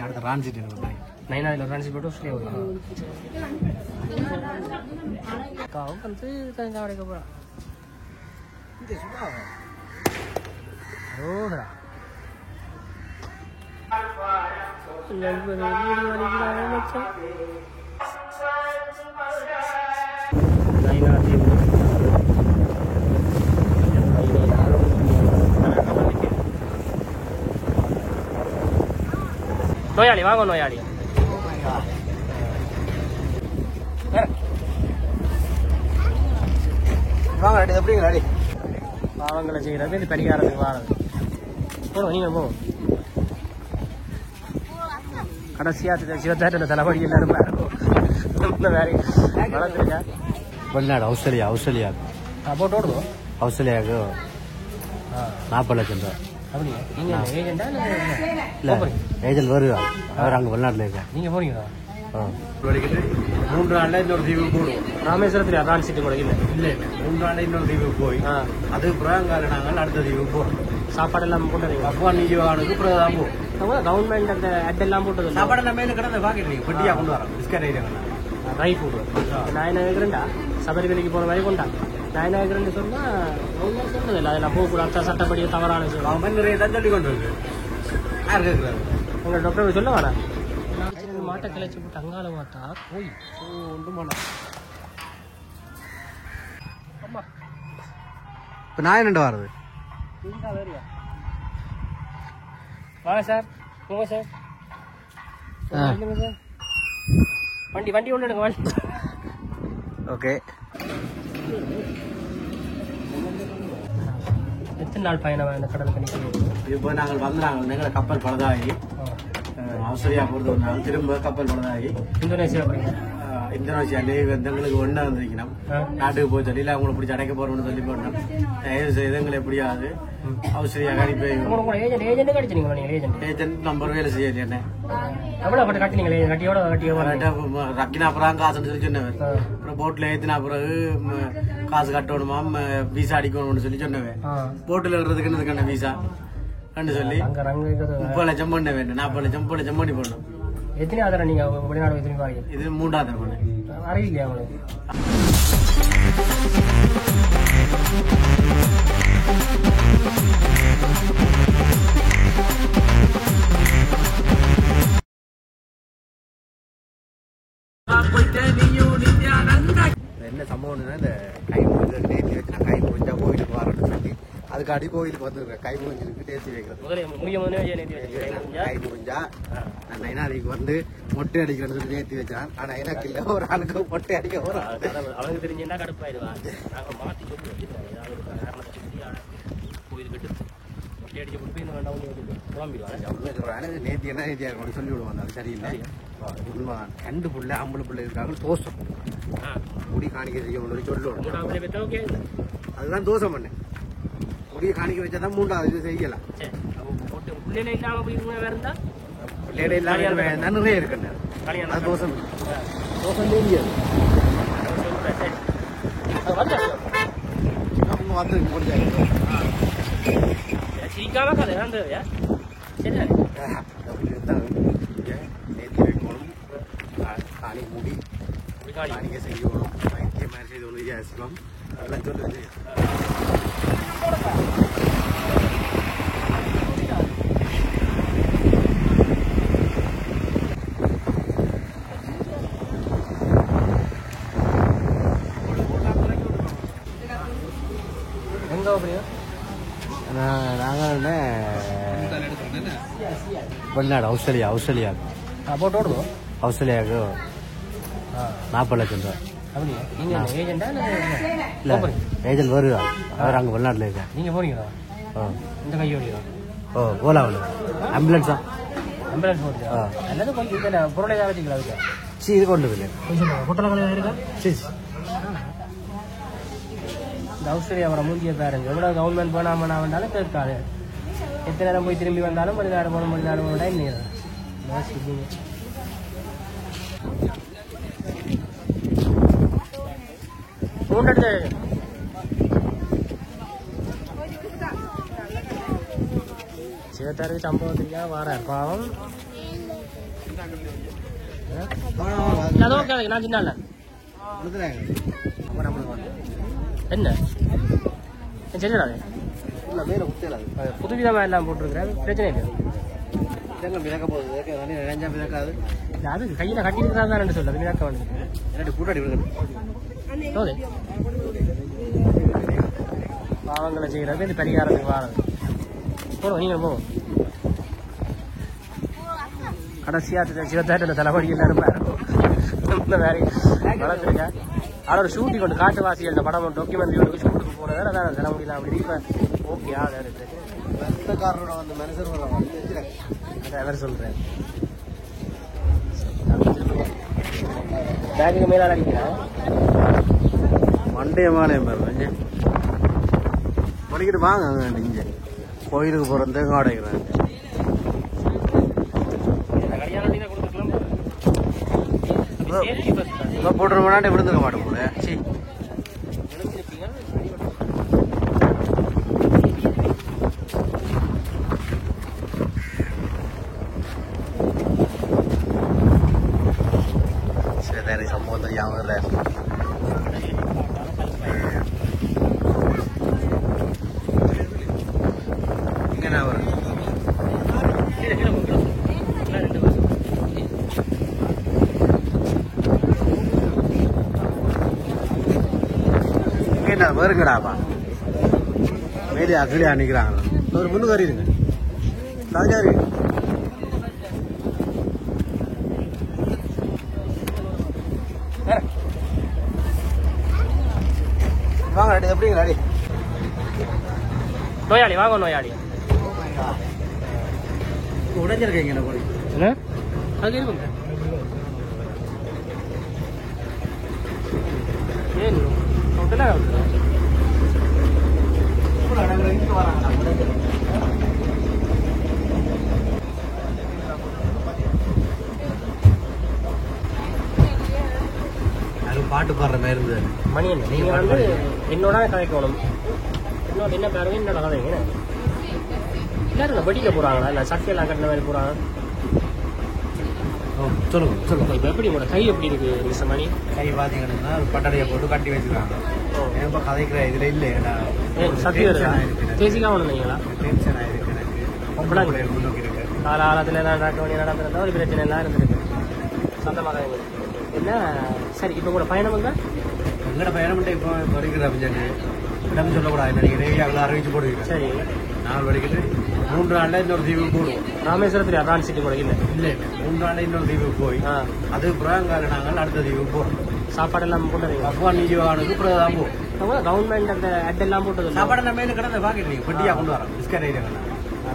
அடுத்த ரான்சிட் நைனாவில் ரான்சி போட்டு ஸ்லே வரும் காவும் வந்து தனியாக வரைக்க போகிறான் ஓடா நோயாளி வாங்க நோயாளி வாங்க ரெடி எப்படிங்க ரெடி பாவங்களை செய்கிறது இது பரிகாரத்துக்கு வாரது போடும் நீங்கள் போகும் கடைசியாக சிவத்தாட்டில் தலைவலி எல்லாரும் இருக்கும் வேறு வளர்ந்துருக்கா வெளிநாடு ஆஸ்திரேலியா போட்டு ஓடுவோம் ஆஸ்திரேலியாவுக்கு 40 லட்சம் ரூபா அப்படியா நீங்கள் ஏஜெண்டா இல்லை ஏஜென்ட் வருவா அவர் அங்கே வெளிநாட்டில் இருக்கேன் நீங்கள் போறீங்களா 3 நாளில் இன்னொரு தீவுக்கு போடுவோம் ராமேஸ்வரத்தில் ரான்சிட்டு கூட இல்லை இல்லை 3 நாளில் இன்னொரு தீவுக்கு போய் அதுக்கு பிறகு நாங்கள் அடுத்த தீவுக்கு போகிறோம் சாப்பாடு எல்லாம் போட்டு அப்பா நீஜவானுக்கு பிறகு தான் போகும் கவர்மெண்ட் அந்த அட் எல்லாம் போட்டது சாப்பாடு நம்ம மேலே கிடந்த பாக்கெட் பெட்டியாக கொண்டு வரோம் பிஸ்கட் ஐட்டம் ட்ரை ஃபுட் நான் என்ன கேட்குறேன்டா சபரிமலைக்கு போகிற மாதிரி கொண்டா நான் என்ன கேட்குறேன்னு சொன்னால் அவங்க சொன்னது இல்லை அதெல்லாம் போகக்கூடாது சட்டப்படி தவறான விஷயம் அவன் நிறைய தான் சொல்லி கொண்டு இருக்கு யார் கேட்குறாரு உங்கள் டாக்டர் சொல்ல வரேன் மாட்டை கிளச்சி போட்டு அங்கால மாட்டா போய் ஒன்றும் பண்ண ஆமாம் இப்போ நான் என்னண்டு வர்றது வேறியா வாங்க சார் போங்க சார் சார் வண்டி ஒன்று எடுங்க வண்டி ஓகே எத்தனை நாள் பயணம் இந்த கடலுக்கு நிற்கிறது இப்போ நாங்கள் வந்தாங்க எங்களை கப்பல் பழுதாகி ஆஸ்திரேலியா போகிறது வந்தாங்க திரும்ப கப்பல் பழுதாகி இந்தோனேசியா போறீங்க இந்தோனேசியா எங்களுக்கு ஒன்றா வந்திருக்கணும் நாட்டுக்கு போய் சொல்லி இல்லை அவங்களை பிடிச்சி அடைக்க போகிறோம்னு சொல்லி போட்டோம் தயவு செய்து எங்களை எப்படியாவது ஆஸ்திரேலியா கணிப்பை ஏஜென்ட் கடிச்சிங்களா நீங்கள் ஏஜென்ட் நம்பர் வேலை செய்யல என்ன எவ்வளோ பட்டு கட்டினீங்களே கட்டியோட ரக்கினா அப்புறம் காசுன்னு சொல்லி சொன்னவன் அப்புறம் போட்டில் ஏற்றினா பிறகு காசு கட்டணுமா வீசா அடிக்கணும்னு சொல்லி சொன்னவன் போட்டில் எழுறதுக்குன்னு கண்ண வீசா கண்டு சொல்லி 30 லட்சம் பண்ண வேண்டும் 40 லட்சம் 30 லட்சம் பண்ணி போடணும் எத்தனை ஆதாரம் நீங்க வெளிநாடு திரும்பி பாருங்க இது 3வது பண்ணு அறிவில்லையா உங்களுக்கு என்ன சம்பவம்னா இந்த கை நேர்த்தி வச்சு நான் கை முடிஞ்சா கோயிலுக்கு வரேன்னு சொல்லி அதுக்கு அடி கோயிலுக்கு வந்துருக்கேன் கை முடிஞ்சிருக்கு நேர்த்தி வைக்கிறது கை முடிஞ்சா நான் நைனாதிக்கு வந்து மொட்டை அடிக்கிறேன்னு சொல்லி நேர்த்தி வச்சான் ஆனா எனக்கு இல்ல ஒரு ஆளுக்கு மொட்டை அடிக்க வரும் அவனுக்கு தெரிஞ்சுன்னா கடுப்பாயிடுவா நாங்க மாத்தி கோயிலுக்கு மொட்டை அடிக்க போட்டு இந்த வேண்டாம் நேர்த்தி என்ன நேர்த்தியா இருக்கணும் சொல்லி விடுவாங்க அது சரியில்லை உண்மைதான் 2 பிள்ளை ஆம்பளை பிள்ளை இருக்காங்க தோசம் முடி காணிக்க செய்யணும் சொல்லணும் அதுதான் தோசம் பண்ணேன் முடிய காணிக்க வச்சாதான் 3வது இது செய்யலாம் பிள்ளைல இல்லாம நிறைய இருக்குன்னு அது தோசம் தோசம் தெரியாது அவங்க வந்து சீக்கிரமா கதை நேர்த்தி வைக்கணும் காணி முடி காணிக்க செய்யணும் வைத்தியம் மாதிரி செய்து ஒன்று வித்தியாசம் அதெல்லாம் சொல்லுது நாங்கள் வெளிநாடு ஆஸ்திரேலியா போட்டு ஓடுவோம் ஆஸ்திரேலியாவுக்கு 40 லட்சம் ரூபா அப்படியா நீங்கள் ஏஜெண்டா இல்லை ஏஜென்ட் வருவா அவர் அங்கே வெளிநாட்டில் இருக்கேன் நீங்கள் போறீங்களா இந்த கையோடியா ஓலாவில் ஆம்புலன்ஸா ஆம்புலன்ஸ் போட்டு அல்லது கொஞ்சம் பொருளை ஏதாவது வச்சுக்கலாம் அதுக்கு இது கொண்டு இல்லை பொட்டலங்கள் ஏதாவது இருக்கா சரி இந்த ஆஸ்திரேலியா வர மூஞ்சிய பாருங்க எவ்வளோ கவர்மெண்ட் போனாமல் வேண்டாலும் கேட்காது எத்தனை நேரம் போய் திரும்பி வந்தாலும் வெளிநாடு போகணும் வெளிநாடு போகணும் டைம் நீங்கள் யோசிப்பீங்க மூன்று சிவத்தாருக்கு சம்பவத்துக்காக வர பாவம் நான் சின்ன என்ன சரிடா புதுவிதமாக எல்லாம் போட்டிருக்கிறேன் பிரச்சனை இல்லை மிதக்க போகுது நினைஞ்சா மிதக்காது அது கையில் கட்டியிருக்கிறதா தான் சொல்ல அது மிதக்க வந்து கூட்டாடி விடுங்க ஓகே பாவங்களை செய்கிறது இது பரிகாரத்துக்கு வாரது போடுவோம் நீங்கள் போவோம் கடைசியாக சிவத்தாட்டில் தலைவடி எல்லாரும் வேற வளர்த்துருக்கேன் அதோட ஷூட்டிங் கொண்டு காட்டுவாசிகள் இந்த படம் டாக்குமெண்ட்ரியோட ஷூட்டுக்கு போனதால் அதான் தலைமுடியலாம் அப்படி இப்போ ஓகே அதான் ரத்தக்காரரோட வந்து மனுஷன் அதை வேறு சொல்கிறேன் பேங்குக்கு மேலால் அடிக்கிறேன் மண்டைய மாலையம் பாருங்க படிக்கிட்டு வாங்க இங்கே கோயிலுக்கு போகிற தேங்காய் உடைக்கிறாங்க இப்போ போட்டுற முன்னாடி விழுந்துக்க மாட்டோம் போல சரி சரி சம்பவம் தெரியாம இல்லை இங்கே வரும் வருங்கடாப்பா மேலே அகிலியா நிற்கிறாங்க ஒரு முன்னுக்கு அறியுங்க ராஜாரி வாங்க அடி எப்படிங்களா அடி நோயாளி வாங்க நோயாளி உடைஞ்சிருக்கீங்க என்ன போய் என்ன அது இருக்குங்க ஏன் பாட்டு பாடுற மாதிரி இருந்தது மணி என்ன நீங்க வந்து என்னோட கதைக்கணும் என்னோட என்ன பேருங்க என்னோட கதைங்க எல்லாரும் படிக்க போறாங்களா இல்ல சட்டையெல்லாம் கட்டின மாதிரி போறாங்க சொல்லுங்க சொல்லுங்க இப்போ எப்படி உங்களோட கை எப்படி இருக்கு மிஸ் மணி கை பாத்தீங்கன்னா பட்டடையை போட்டு கட்டி வச்சுருக்காங்க ரொம்ப கதைக்கிற இதுல இல்லை சத்தியம் பேசிக்காம வந்தீங்களா டென்ஷன் ஆயிருக்கு எனக்கு முன்னோக்கி இருக்கு காலகாலத்தில் எல்லாம் நடக்கிறதா ஒரு பிரச்சனை எல்லாம் இருந்திருக்கு சொந்தமாக என்ன சரி இப்போ கூட பயணம் வந்தா எங்கட பயணம் இப்போ வருகிற அப்படின்னு இடம் சொல்லக்கூடாது நினைக்கிறேன் அறிவிச்சு போடுவீங்க சரி நாள் வரைக்கும் 3 நாள்ல இன்னொரு தீவுக்கு போடுவோம் ராமேஸ்வரத்தில் அதான் சிட்டி கூட இல்லை இல்லை 3 நாள்ல இன்னொரு தீவுக்கு போய் அது புறாங்கால நாங்கள் அடுத்த தீவுக்கு போறோம் சாப்பாடு எல்லாம் போட்டு அப்பா நீ ஆனது தான் போகும் கவர்மெண்ட் அந்த அட் எல்லாம் போட்டது சாப்பாடு நம்ம கிடந்த பாக்கெட் பெட்டியா கொண்டு வரோம் பிஸ்கட் ஐட்டம்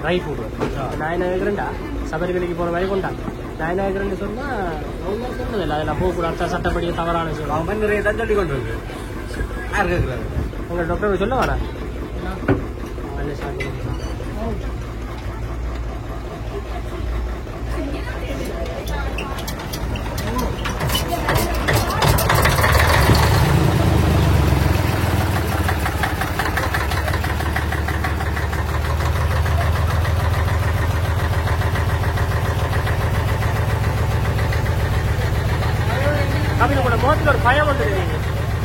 ட்ரை ஃபுட் நான் என்ன கேட்குறேன்டா சபரிமலைக்கு போகிற மாதிரி கொண்டா நான் என்ன கேட்குறேன்னு சொன்னால் கவர்மெண்ட் சொல்றது இல்லை அதெல்லாம் போகக்கூடாது சட்டப்படி தவறான சொல்லி கவர்மெண்ட் நிறைய தான் சொல்லி கொண்டு இருக்கு யார் கேட்குறாரு உங்கள் டாக்டர் சொல்ல வரேன் அப்படி உங்களோட முகத்தில் ஒரு பயம் வந்து தெரியுது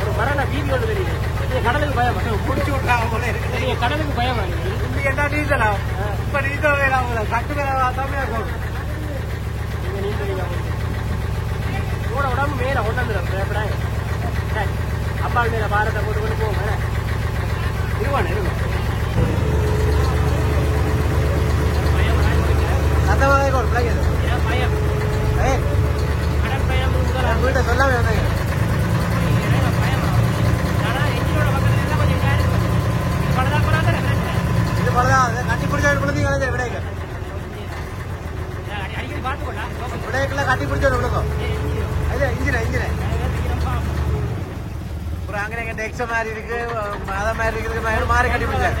ஒரு மரண பீதி வந்து தெரியுது நீங்க கடலுக்கு பயம் பிடிச்சி விட்டாங்க போல இருக்கு நீங்க கடலுக்கு பயம் இன்னைக்கு என்ன டீசலா இப்ப டீசல் வேணாம் கட்டு வேலை தமிழா இருக்கும் நீங்க நீங்க கூட உடம்பு மேல கொண்டாந்துடும் அப்பா மேல பாரத்தை போட்டு கொண்டு போவோம் இருவானே சத்தமாக ஒரு பிள்ளைங்க பயம் கடல் பயம் வீட்டை சொல்லாம வந்தாங்க இது பலதான் கட்டி பிடிச்சா விழுந்தீங்க விடைக்கு விடைக்குள்ள கட்டி பிடிச்சா விழுக்கும் அது இன்ஜின அப்புறம் அங்கே எங்க டெக்ஸ மாதிரி இருக்கு அத மாதிரி இருக்கு மாறி கட்டி பிடிச்சாரு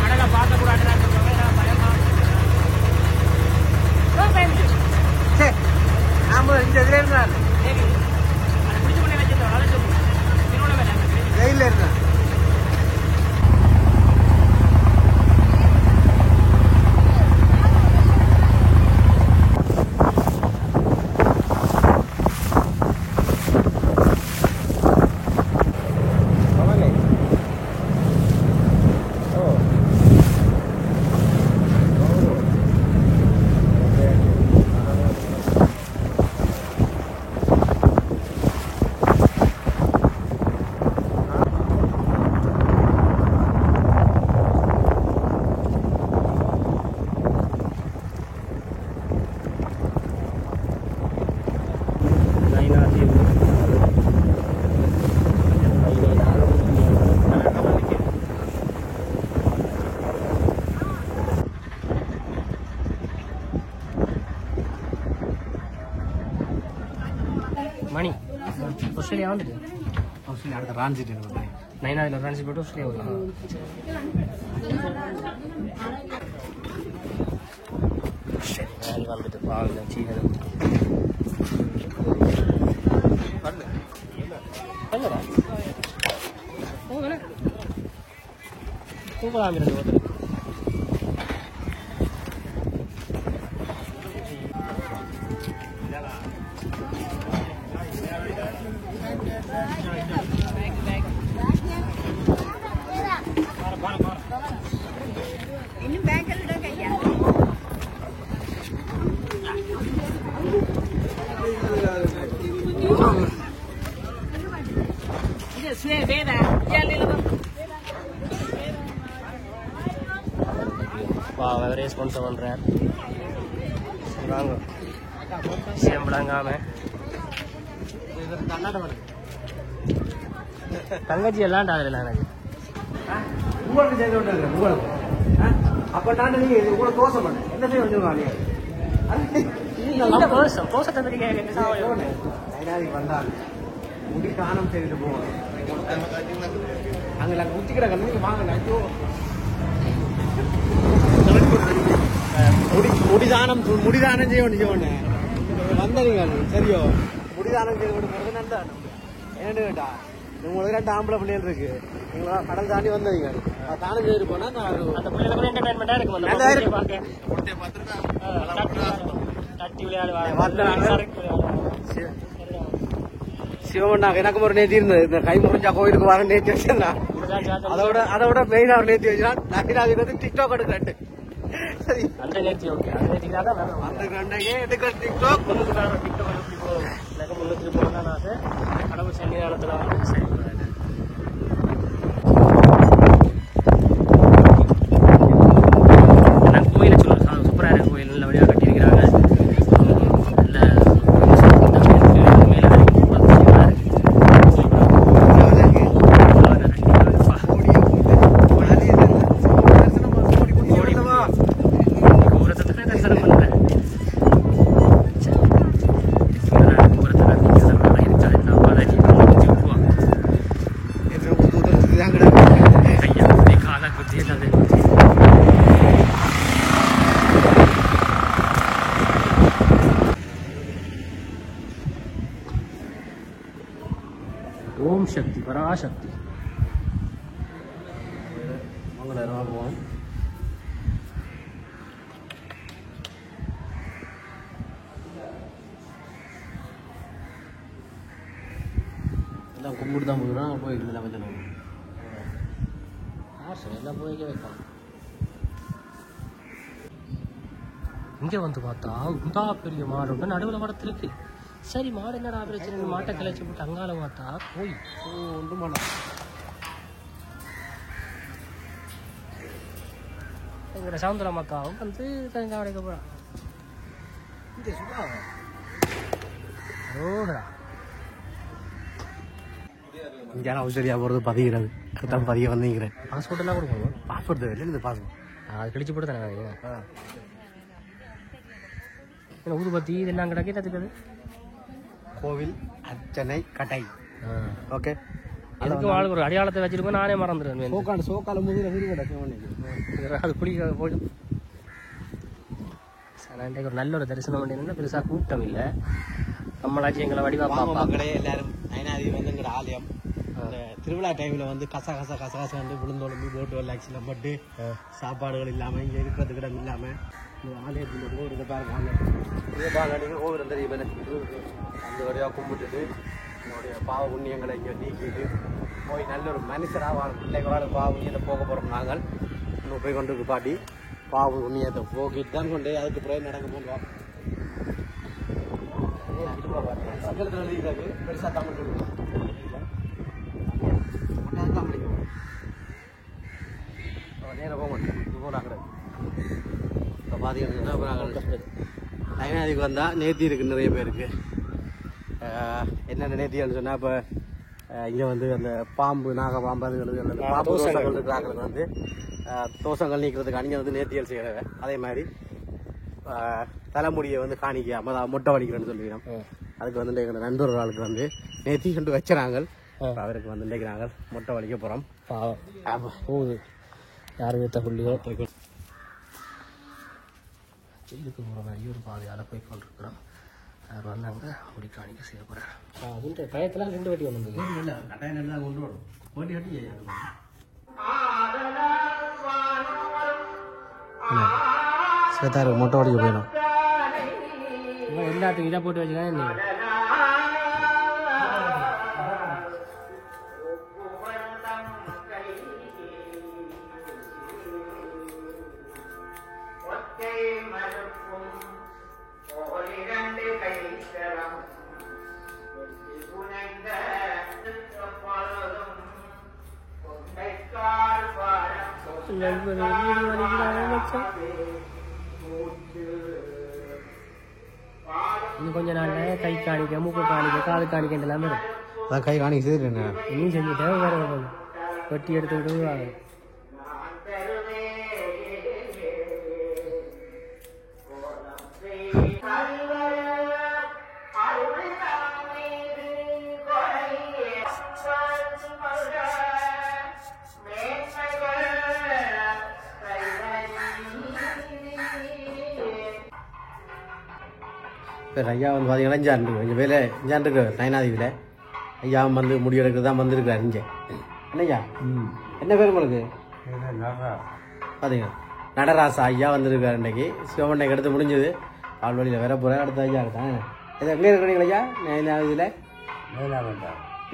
கடலை பார்க்கக்கூடாது சரி நாம இந்த இதுல இருந்தாரு ஜெயில இருந்தான் ஆஸ்திரேலியா வந்துட்டு ஆஸ்திரேலியா அடுத்த ராஞ்சிட்டு 9வது ரன்ஸ் போட்டு ஆஸ்திரேலியா வரும். சரி வந்துட்டு பாருங்க சீக்கிரம் பண்ணடா போகல போகலாம் ரெண்டு ஒருத்தர் இன்னும் பேங்க்ல தான் கையா இது ஸ்வே வேதா யாலில அவரே ஸ்பான்சர் பண்றேன் வாங்க சேம்பலாங்காம தங்கச்சி எல்லாம் டாகல எனக்கு உங்களுக்கு செய்து கொண்டு உங்களுக்கு அப்ப நான் நீங்க கூட தோசை பண்ண என்ன செய்ய வந்துருவாங்க வந்தாங்க முடி தானம் செய்துட்டு போவோம் அங்க நாங்க ஊத்திக்கிற கண்ணு வாங்க ஐயோ முடிதானம் செய்யணும் வந்தீங்க சரியோ முடிதானம் செய்து கொண்டு போறது நல்லா என்னன்னு கேட்டா உங்களுக்கு 2 ஆம்பளை பிள்ளைகள் இருக்கு நீங்களா கடல் தாண்டி வந்தீங்க தானம் செய்து போனா அந்த பிள்ளைகளுக்கு என்டர்டைன்மெண்டா இருக்கும் நல்லா இருக்கும். தட்டி விளையாடுவாங்க சிவமண்ணா எனக்கு ஒரு நேத்தி இருந்தது இந்த கை முறிஞ்சா கோயிலுக்கு வர நேத்தி வச்சிருந்தான் அதோட மெயினா ஒரு நேத்தி வச்சுதான் நான் டிக்டாக் எடுக்கிறேன் சரி அந்த நேர்த்தி ஓகே அந்த நேர்த்திக்கு தான் வேணும் அந்த கண்டையே எடுக்கிற டிக்டாக் முன்னுக்கு நான் டிக்டாக் போகும் எனக்கு முன்னுக்கு போகலாம் நான் அது கடவுள் சன்னிதானத்தில் சரி நான் கோயிலை சொல்லுவேன் சூப்பராக இருக்கு கோயில் நல்ல வழியாக கட்டியிருக்கிறாங்க ஓம் சக்தி பராசக்தி மங்களகரமாக போவோம் எல்லாம் கும்பிட்டு தான் போதுனா போயிட்டு எல்லாம் கொஞ்சம் எல்லாம் போய்க்க வைக்கலாம் இங்கே வந்து பார்த்தா உண்டா பெரிய மாடு உண்டு நடுவில் மடத்தில் இருக்கு சரி மாடு என்னடா பிரச்சனை மாட்டை கிளச்சி போட்டு அங்கால பார்த்தா போய் ஒன்றும் பண்ணலாம் எங்களோட சவுந்தர மக்காவும் வந்து தேங்காய் உடைக்க போகிறான் இந்த சுடா ரோடா இங்கே அவசரியா போகிறது பதிகிறது அதுதான் பதிய வந்தீங்கிறேன் பாஸ்போர்ட் எல்லாம் கொடுக்கணும் பாஸ்போர்ட் தேவை இல்லை பாஸ்போர்ட் அது கழிச்சு போட்டு தானே ஏன்னா ஊதுபத்தி இதெல்லாம் கிடக்கு அது கோவில் அர்ச்சனை கடை ஓகே அதுக்கு ஆளுக்கு ஒரு அடையாளத்தை வச்சிருக்கோம் நானே மறந்துடுவேன் சோக்கால முதல்ல அது குளிக்க போயிடும் சனாண்டைக்கு ஒரு நல்ல ஒரு தரிசனம் பண்ணிருந்தா பெருசாக கூட்டம் இல்லை நம்மளாச்சும் எங்களை வடிவா மக்களே எல்லாரும் ஐநாதி வந்து எங்களோட ஆலயம் திருவிழா டைம்ல வந்து கச வந்து விழுந்தோளம்பி போட்டு வெள்ளாக்சிலாம் பட்டு சாப்பாடுகள் இல்லாமல் இங்கே இருக்கிறதுக்கு இடம் இல்லாமல் இந்த ஆலயத்தில் கோவில் இதை பாருங்க இதே பாருங்க நீங்கள் கோவில் தெரியும் அந்த வழியாக கும்பிட்டுட்டு என்னுடைய பாவ புண்ணியங்களை இங்கே நீக்கிட்டு போய் நல்ல ஒரு மனுஷராக வாழ பிள்ளைகளால் பாவ புண்ணியத்தை போக போகிறோம் நாங்கள் இன்னும் போய் கொண்டு பாட்டி பாவ புண்ணியத்தை போக்கிட்டு தான் கொண்டு அதுக்கு பிறகு நடக்க போகிறோம் சங்கத்தில் எழுதிக்கிறாரு பெருசாக தமிழ் நேரம் போக மாட்டேன் போனாங்க இப்போ பார்த்தீங்கன்னா ஐநாதிக்கு வந்தால் நேர்த்தி இருக்குது நிறைய பேருக்கு என்னென்ன நேர்த்திகள்னு சொன்னால் இப்போ இங்கே வந்து அந்த பாம்பு நாகப்பாம்பு அதுகளுக்கு அந்த பாம்பு தோசங்கள் இருக்கிறாங்களுக்கு வந்து தோசங்கள் நீக்கிறதுக்கு அணிங்க வந்து நேர்த்திகள் செய்கிறவ அதே மாதிரி தலைமுடியை வந்து காணிக்காம மொட்டை வடிக்கிறேன்னு சொல்லிக்கிறோம் அதுக்கு வந்து எங்கள் நண்பர் ஒரு ஆளுக்கு வந்து நேத்தி கொண்டு வச்சுறாங்க. அவருக்கு வந்து இன்றைக்கு மொட்டை வலிக்க போகிறோம். போகுது யார் வைத்த புள்ளியோ ஜெயிலுக்கு போகிற மாதிரி ஒரு பாதையால் போய் கொண்டிருக்கிறோம். அவர் வந்து அங்கே முடி காணிக்க செய்ய போகிறார். அதுன்ற பயத்தில் 2 வட்டி வந்தது. இல்லை கட்டாயம் தான் கொண்டு வரும். போட்டி கட்டி சேத்தாரு மொட்டை வலிக்க போயிடும். எல்லாத்துக்கும் இதாக போட்டு வச்சுக்காங்க. இன்னும் கொஞ்ச நாள் கை காணிக்க, மூக்கு காணிக்க, காது காணிக்க எல்லாமே இருக்கு. அதான் கை காணிக்க செய்யுது. இன்னும் செஞ்சுட்டேன் வேற வெட்டி எடுத்துக்கிட்டு ஐயா வந்து பார்த்தீங்கன்னா இஞ்சாண்டு கொஞ்சம் வேலை இஞ்சாண்டுருக்கு நயனாதீவில் ஐயா வந்து முடி எடுக்கிறது தான் வந்துருக்காரு இங்கே. என்னய்யா என்ன பேர் உங்களுக்கு? பார்த்தீங்க நடராசா ஐயா வந்திருக்காரு இன்றைக்கி. சிவமண்ணைக்கு எடுத்து முடிஞ்சது. ஆள் வழியில் வேற போகிறேன். அடுத்த ஐயா இருக்கான். இதை எங்கே இருக்கிறீங்களா ஐயா? நயனாதியில்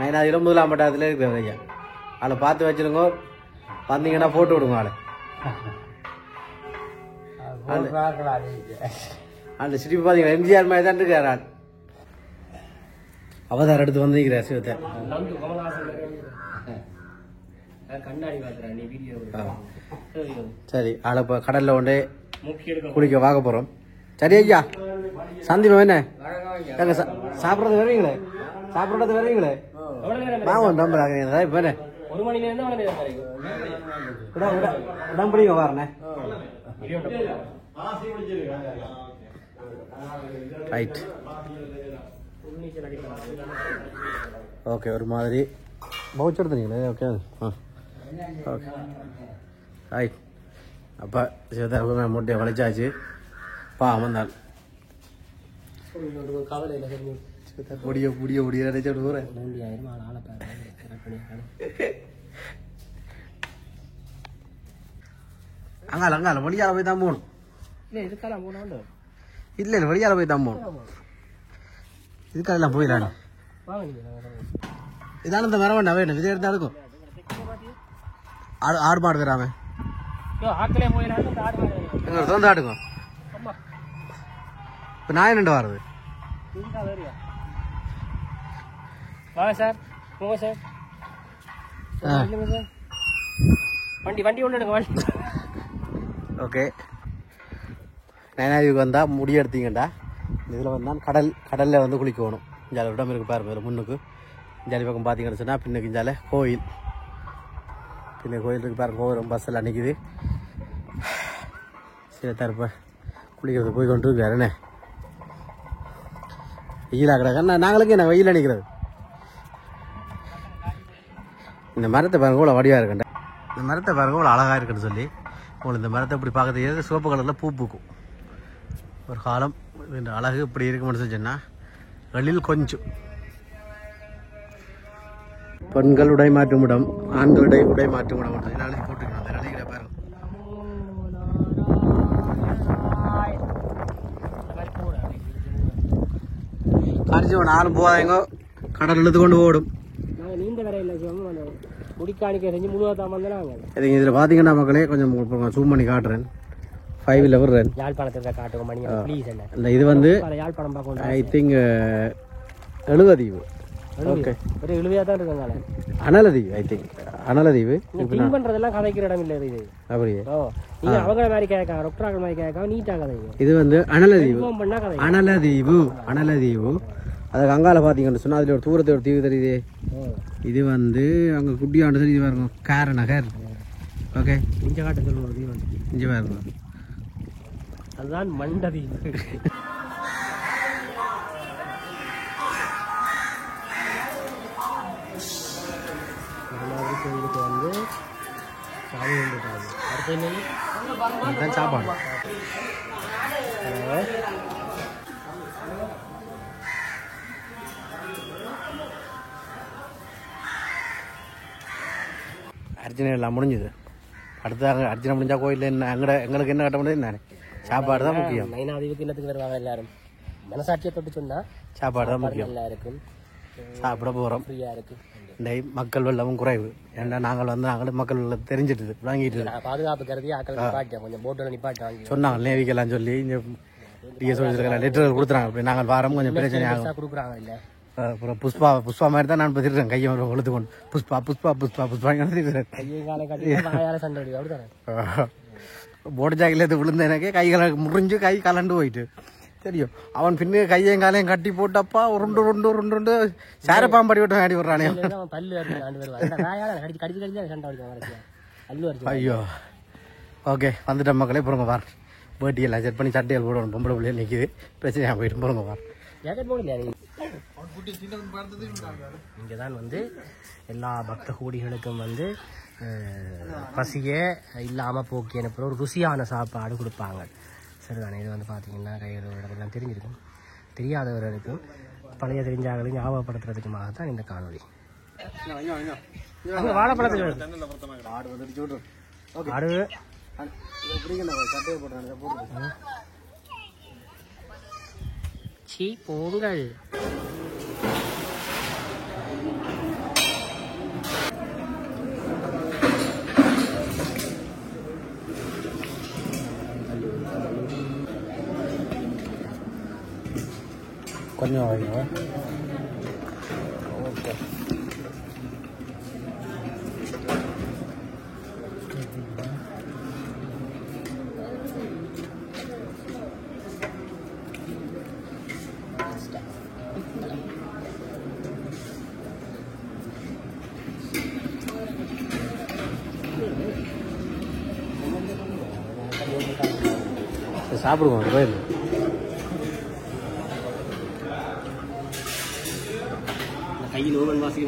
நயனாதியில் 1ஆம் பட்டாளத்தில் இருக்கிறார் ஐயா. ஆளை பார்த்து வச்சுருங்க. வந்தீங்கன்னா போட்டு விடுங்க ஆளை. அந்த சிரிப்பு பார்த்தீங்களா எம்ஜிஆர் மாதிரி தான் இருக்கார் ஆள். அவதாரம் எடுத்து வந்திருக்கிறார் சிவத்தை. சரி ஆளை இப்போ கடலில் கொண்டு குளிக்க வாங்க போகிறோம். சரி ஐயா சந்திப்போம். என்ன எங்க சாப்பிட்றது வருவீங்களே? சாப்பிட்றது வருவீங்களே? வாங்க நம்புறாங்க. இப்போ என்ன 1 மணி நேரம் இடம் பிடிங்க வாரண்ணே. Right okay. ஒரு மாதிரி பவுச் எடுத்துனீங்களே. Okay okay right. அப்போ சிவத்தை முட்டையை வளைச்சாச்சு. அமர்ந்தாள் முடிய முடிய முடிய நினைச்சோடு போகிறேன். அங்கால வழியால போய் தான் போகணும். இல்லை இல்லை வழியால போய் தான் போகணும். இதுக்காக போயிடலாம். இதான இந்த மரம் வேண்டாம் வேணும். இதே எடுத்தா இருக்கும். ஆடு மாடு வராம எங்க தோந்து ஆடுங்க. இப்போ நான் என்னண்டு வர்றது? ஓகே நயனாதிவுக்கு வந்தால் முடி எடுத்தீங்கண்டா இதில் வந்தால் கடலில் வந்து குளிக்கணும். இஞ்சால இடம் இருக்குது பாருங்க. முன்னுக்கு இஞ்சாலி பக்கம் பார்த்தீங்கன்னு சொன்னால் பின்னுக்கு இஞ்சால கோயில். பின்ன கோயில் இருக்குது பாருங்க. கோவில் பஸ் எல்லாம் நிற்கிது. சரி தரப்ப குளிக்கிறது போய் கொண்டு இருக்காரு. என்ன வெயிலாகிறாங்க. நாங்களுக்கு என்ன வெயில் அணிக்கிறது? இந்த மரத்தை பாருங்க இவ்வளோ வடிவாக இருக்குண்டா. இந்த மரத்தை பாருங்க இவ்வளோ அழகாக இருக்குன்னு சொல்லி உங்களுக்கு இந்த மரத்தை இப்படி பார்க்கறது சிவப்பு கலரில் பூ பூக்கும். ஒரு காலம் இந்த அழகு இப்படி இருக்குன்னு சொன்னா வெளியில் கொஞ்சம் பெண்கள் உடை மாற்றும் இடம், ஆண்களுடைய உடை மாற்றும் இடம் எழுதி போட்டுக்கணும். அந்த எழுதிக்கிற பாருங்க. காணிச்சு நானும் போவாங்க கடல் இழுத்து கொண்டு ஓடும். இதில் பார்த்தீங்கன்னா மக்களே கொஞ்சம் ஜூம் பண்ணி காட்டுறேன். 5 விடுறேன். இது வந்து ஐ திங்க் 70 தீவு. Okay Analaitivu. I think Analaitivu. அப்படியே இது வந்து அனலதீவு. அனலதீவு அதுக்கு அங்கால பார்த்தீங்கன்னு சொன்னால் அதில் ஒரு தூரத்தை ஒரு தீவு தெரியுது. இது வந்து அங்கே குட்டியாண்டு தெரியுது பாருங்க. கேர நகர். ஓகே இங்கே காட்ட சொல்லுவோம். தீவு இங்கே பாருங்க. அதுதான் மண்டதீவு. கோயிலுக்கு வந்து சாமி கும்பிட்டாங்க. அடுத்து என்னது சாப்பாடு. அர்ச்சனை எல்லாம் முடிஞ்சுது. அடுத்து அர்ச்சனை முடிஞ்சா கோயிலில் என்ன எங்களுக்கு என்ன கட்ட முடியாது தானே? சாப்பாடு தான் முக்கியம். மைனாதீவுக்கு இன்னத்துக்கு வருவாங்க எல்லாரும். மனசாட்சியை தொட்டு சொன்னா சாப்பாடு தான் முக்கியம். நல்லா இருக்கும். சாப்பிட போகிறோம். ஃப்ரீயா இருக்கு. இந்த மக்கள் வெள்ளமும் குறைவு. ஏன்னா நாங்களும் மக்கள் வெள்ளம் தெரிஞ்சிட்டு வாங்கிட்டு பாதுகாப்பு கருதி ஆக்கள் நிப்பாட்டேன். கொஞ்சம் போட்டோட நிப்பாட்டி வாங்கி சொன்னாங்க. நேவிக்கெல்லாம் சொல்லி இங்கே டிஎஸ் லெட்டர் கொடுத்துறாங்க. அப்படி நாங்கள் வாரம் கொஞ்சம் பிரச்சனை ஆகும் கொடுக்குறாங்க. இல்லை அப்புறம் புஷ்பா மாதிரி தான் நான் பத்திருக்கேன். கையை கொளுத்து கொண்டு புஷ்பா கையை காலை கட்டி வாயால சண்டை அடி அப்படித்தானே. போட்டு ஜாக்கில் விழுந்த எனக்கு கைகளை முறிஞ்சு கை கலண்டு போயிட்டு தெரியும். அவன் பின்னு கையையும் காலையும் கட்டி போட்டப்பா உருண்டு சேரப்பாம்படி விட்டு ஆடி விடுறானே. பல்லு கடிச்சு சண்டை அடிக்கும். ஐயோ ஓகே வந்துட்ட மக்களே. பொறுங்க வார் பேட்டியெல்லாம் செட் பண்ணி சட்டைகள் போடணும். பொம்பளை பிள்ளைய நிற்கிது. பிரச்சனையாக போயிட்டு பொறுங்க வார். இங்கதான் வந்து எல்லா பக்த கோடிகளுக்கும் வந்து பசியே இல்லாம போக்கி அனுப்புற ஒரு ருசியான சாப்பாடு கொடுப்பாங்க. சரிதானே? இது வந்து பார்த்தீங்கன்னா கைகளெல்லாம் தெரிஞ்சிருக்கும். தெரியாதவர்களுக்கும் பழைய தெரிஞ்சாங்களும் ஞாபகப்படுத்துறதுக்குமாக தான் இந்த காணொலி. வாழைப்பழத்துக்கு பொங்கல் கொஞ்சம் ஓகே. சாப்பிடுவோம். கோயில் கையில் ஓவன் வாசி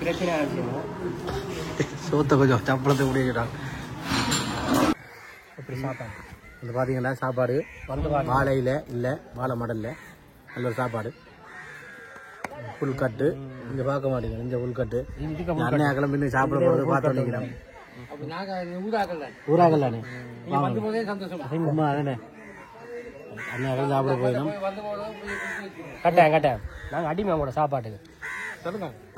பிரச்சனை சோத்த கொஞ்சம் சம்பளத்தை முடிச்சுட்டாங்க. எப்படி சாப்பாடு வந்து பார்த்தீங்கன்னா சாப்பாடு வாழையில் இல்லை வாழை மடலில் நல்ல ஒரு சாப்பாடு. புல்கட்டு இங்கே பார்க்க மாட்டேங்க. இந்த புல்கட்டு அண்ணன் கிளம்பி சாப்பிட போகிறது பார்த்து நினைக்கிறேன். ஊராகல் தானே தானே அண்ணன் சாப்பிட போயிடும். கட்டேன் நாங்கள் அடிமை கூட சாப்பாட்டுக்கு.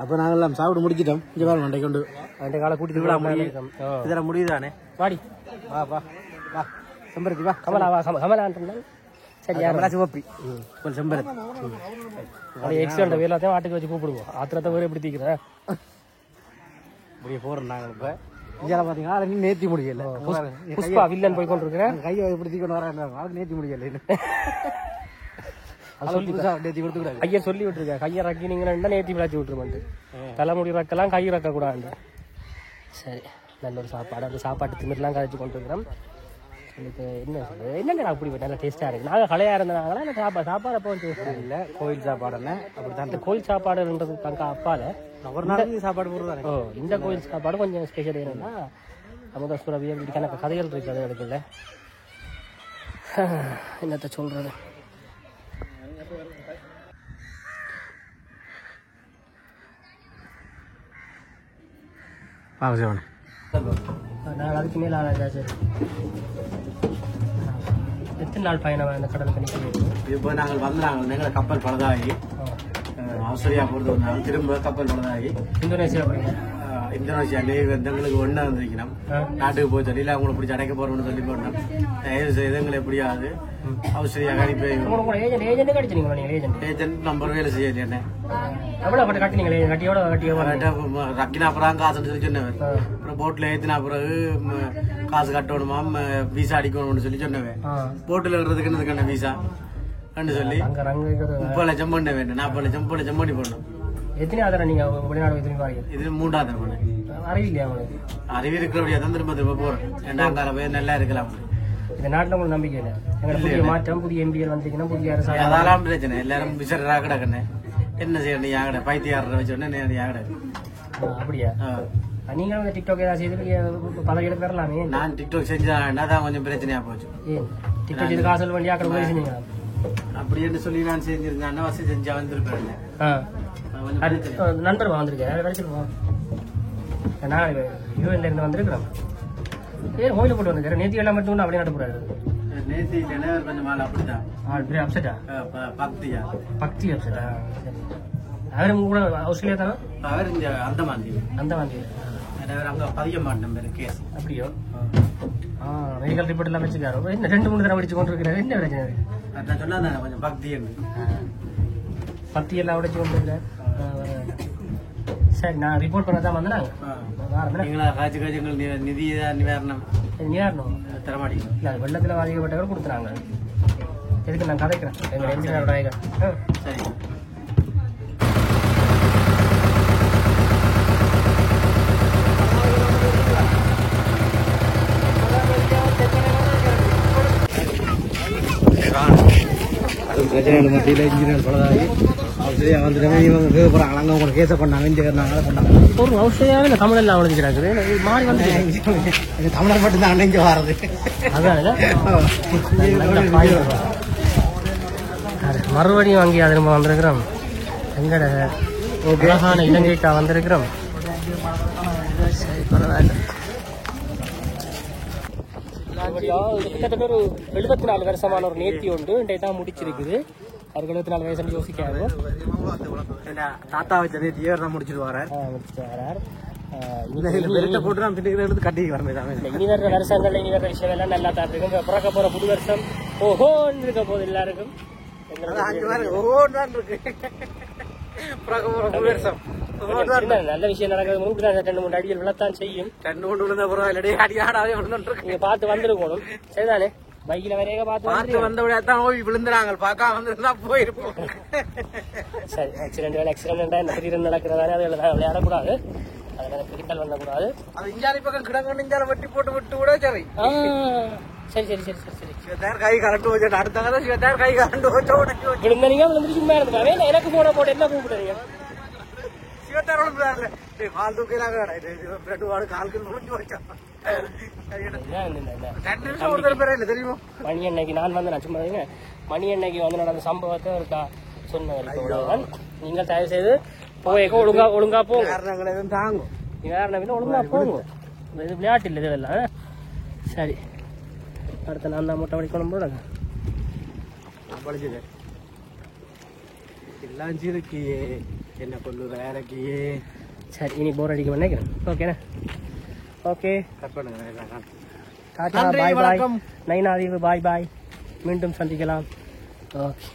அப்போ நாங்கள் எல்லாம் சாப்பிட்டு முடிச்சிட்டோம். இங்கே பாருங்க அண்டை கொண்டு அண்டை காலை கூட்டிட்டு இதெல்லாம் முடியுதானே? வாடி வா வா வா செம்பருத்தி வா கமலா வா கமலான்ட்டு சரி சிவப்பி செம்பருத்தி எக்ஸ்ட்ரா எல்லாத்தையும் ஆட்டுக்கு வச்சு கூப்பிடுவோம். ஆத்திரத்தை வேறு எப்படி தீக்கிறேன் இப்படியே போகிறோம் நாங்கள். இப்போ இதெல்லாம் பார்த்தீங்கன்னா அதை நேர்த்தி முடியல. புஷ்பா வில்லன் போய் கொண்டு இருக்கிறேன். கையை எப்படி தீக்கொண்டு வரேன் அதுக்கு நேர்த்தி முடியல. நேர்த்தி கொடுத்துக்கூடாது. கையை சொல்லி விட்டுருக்கேன். கையை ரக்கினீங்கன்னா நேர்த்தி விளாச்சி விட்டுருமான்ட்டு. தலைமுடி ரக்கலாம் கை ரக்கக்கூடாது. சரி நல்ல ஒரு சாப்பாடு. அந்த சாப்பாட்டு திமிரெலாம் கழிச்சு கொண்டு இருக்கிறோம். எனக்கு என்ன சொல்றது என்னங்க அப்படி நல்லா டேஸ்ட்டாக இருக்குது. நாங்கள் கலையாக இருந்தனாங்களா இல்லை சாப்பாடு அப்போ டேஸ்ட் இல்லை. கோயில் சாப்பாடுன்னு அப்படி தான். இந்த கோயில் சாப்பாடுன்றது தங்க அப்பால் ஒரு நாளைக்கு சாப்பாடு போடுறதாங்க. ஓ இந்த கோயில் சாப்பாடு கொஞ்சம் ஸ்பெஷல் என்னன்னா அமுதஸ்வரவியம் இப்படி கணக்கு கதைகள் இருக்குது. அது இருக்குல்ல என்னத்தை சொல்கிறது. நான் அதுக்கு மேலே ஆளாச்சு. எத்தனை நாள் பயணம் இந்த கடலுக்கு நிற்கிறேன். இப்போ நாங்கள் வந்தாங்க. எங்களை கப்பல் பழுதாகி ஆஸ்திரேலியா போகிறது வந்தாங்க. திரும்ப கப்பல் பழுதாகி இந்தோனேசியா எங்களுக்கு ஒன்றா வந்திருக்கணும். நாட்டுக்கு போய் சொல்லி அவங்களை பிடிச்சி அடைக்க போறோம்னு சொல்லி போட்டோம். எங்களை எப்படியாவது ஆஸ்திரேலியா அனுப்பி ஏஜென்ட் நம்பர் வேலை செய்யல. என்ன ரக்கினா அப்புறம் காசுன்னு சொல்லி சொன்னவன். அப்புறம் போட்டில் ஏற்றினா பிறகு காசு கட்டணுமா வீசா அடிக்கணும்னு சொல்லி சொன்னவன். போட்டில் இருக்கிறதுக்கு வீசா சொல்லி 30 லட்சம் பண்ண வேண்டும். 40 லட்சம் 30 லட்சம் பண்ணி போடணும். எத்தனை ஆதரவு நீங்க வெளிநாடு இது 3வது தடவை அறிவு இல்லையா? அறிவு இருக்கிறபடியா தான் திரும்ப போறேன். 2ஆம் கால போய் நல்லா இருக்கலாம். இந்த நாட்டில் உங்களுக்கு நம்பிக்கை இல்லை எங்களை புதிய மாற்றம் புதிய எம்பிஎல் வந்தீங்கன்னா புதிய அரசாங்கம் அதெல்லாம் பிரச்சனை எல்லாரும் விசரா கிடக்குன்னு என்ன செய்யணும் யாங்கட பைத்தியார வச்சோடனே யாங்கட அப்படியா நீங்களும் இந்த டிக்டாக் ஏதாவது செய்து பல இடத்துக்கு வரலாமே நான் டிக்டாக் செஞ்சா தான் கொஞ்சம் பிரச்சனையா போச்சு ஏன் டிக்டாக் செய்து காசல் வண்டி ஆக்கிற மாதிரி செஞ்சீங்க அப்படின்னு சொல்லி நான் செஞ்சிருந்தேன் வசதி செஞ்சா வந்திருப்பேன் நண்பர் வந்திருக்கேன் வரைச்சிருக்கோம் நான் யூஎன்ல இருந்து வந்திருக்கிறோம் ஏன் கோயில போட்டு வந்திருக்கேன் நேத்தி எல்லாம் மட்டும் அப்படியே நடப்புறாரு நேத்தி கொஞ்சம் மாலை அப்படிதான் அப்செட்டா பக்தியா பக்தி அப்செட்டா அவரும் கூட ஆஸ்திரேலியா தானே அவர் இந்த அந்தமாந்தி அங்க பதிய மாட்டேன் கேஸ் அப்படியோ மெடிக்கல் ரிப்போர்ட் எல்லாம் வச்சுக்காரு என்ன 2-3 தடவை அடிச்சு கொண்டு இருக்கிறாரு என்ன பிரச்சனை நான் சொன்னா கொஞ்சம் பக்தி எல்லாம் உடைச்சு கொண்டு இருக்கிறார் சரி நான் ரிப்போர்ட் பண்ண தான் வந்தேன் காட்சி காட்சிகள் நிதி நிவாரணம் நிவாரணம் தரமாட்டீங்க இல்லை வெள்ளத்தில் பாதிக்கப்பட்டவர் கொடுத்துறாங்க எதுக்கு நான் கதைக்கிறேன் எங்கள் என்ஜினியரோட சரி அது பிரச்சனை மத்தியில் இன்ஜினியர் பலதாகி சரியா வந்துட்டு இவங்க போகிறாங்க அங்கே உங்களுக்கு கேஸை பண்ணாங்க இன்ஜினியர் பண்ணாங்க ஒரு அவசியமாகவே இந்த தமிழ் எல்லாம் அவளுக்கிறாரு மாறி வந்து தமிழர் மட்டும் தான் இங்கே வர்றது மறுபடியும் வாங்கி திரும்ப வந்திருக்கிறோம் எங்கட உலகான இலங்கைக்கா வந்திருக்கிறோம் சரி பரவாயில்ல கிட்டத்தட்ட ஒரு 74 வருஷமான ஒரு நேர்த்தி உண்டு இன்றைய தான் முடிச்சிருக்குது அவருக்கு 74 வயசு யோசிக்காது தாத்தா வச்ச நேர்த்தி தான் முடிச்சுட்டு வரார் போட்டு கட்டி வரமே இனி வர்ற வருஷங்கள்ல இனி வர்ற விஷயம் எல்லாம் நல்லா தான் இருக்கும் பிறக்க போற புது வருஷம் ஓஹோன்னு இருக்க போது எல்லாருக்கும் நல்ல விஷயம் நடக்கிறது 2-3 அடிகள் விழத்தான் செய்யும் 2-3 விழுந்த பரவாயில்ல அடியாடாவே நீங்க பார்த்து வந்துருக்கணும் சரிதானே பைக்ல வரைய பார்த்து வந்தபடியாத்தான் ஓய் விழுந்துறாங்க பார்க்காம வந்திருந்தா போயிருப்போம் சரி ஆக்சிடென்ட் திடீர்னு நடக்கிறதானே அது விளையாடக்கூடாது அதனால கிரிக்கல் பண்ணக்கூடாது அது இஞ்சாலி பக்கம் கிடங்கு இஞ்சால வெட்டி போட்டு விட்டு கூட சரி சரி சரி சரி சரி சரி சிவத்தார் கை கரண்டு வச்சு அடுத்த சிவத்தார் கை கரண்டு வச்சு விழுந்தீங்க விழுந்து சும்மா இருந்தாவே எனக்கு போன போட்டு என்ன கூப்பிடுறீங்க சிவத்தார் விழுந்தாரு கால் தூக்கிறாங்க பிரெட் வாடு காலுக்கு முடிஞ்சு வச்சோம் தெரியுமா மணி அன்னைக்கு நான் வந்து நான் சும்மா மணி அன்னைக்கு வந்து நடந்த சம்பவத்தை ஒரு சொன்னேன் நீங்கள் தயவு செய்து போய்க்க ஒழுங்கா போங்க தாங்கும் வேற ஒழுங்கா போங்க இது விளையாட்டு இல்லை இதெல்லாம் சரி அடுத்த நான் தான் மொட்டை வடிக்கணும் போடுங்க படிச்சது எல்லாம் சிறுக்கியே என்ன கொண்டு வேறக்கியே சரி இனி போர் அடிக்க நினைக்கிறேன் ஓகேண்ணா ஓகே கட் பண்ணுங்க டாடா பாய் பாய் நைனாதீவு பாய் பாய் மீண்டும் சந்திக்கலாம் ஓகே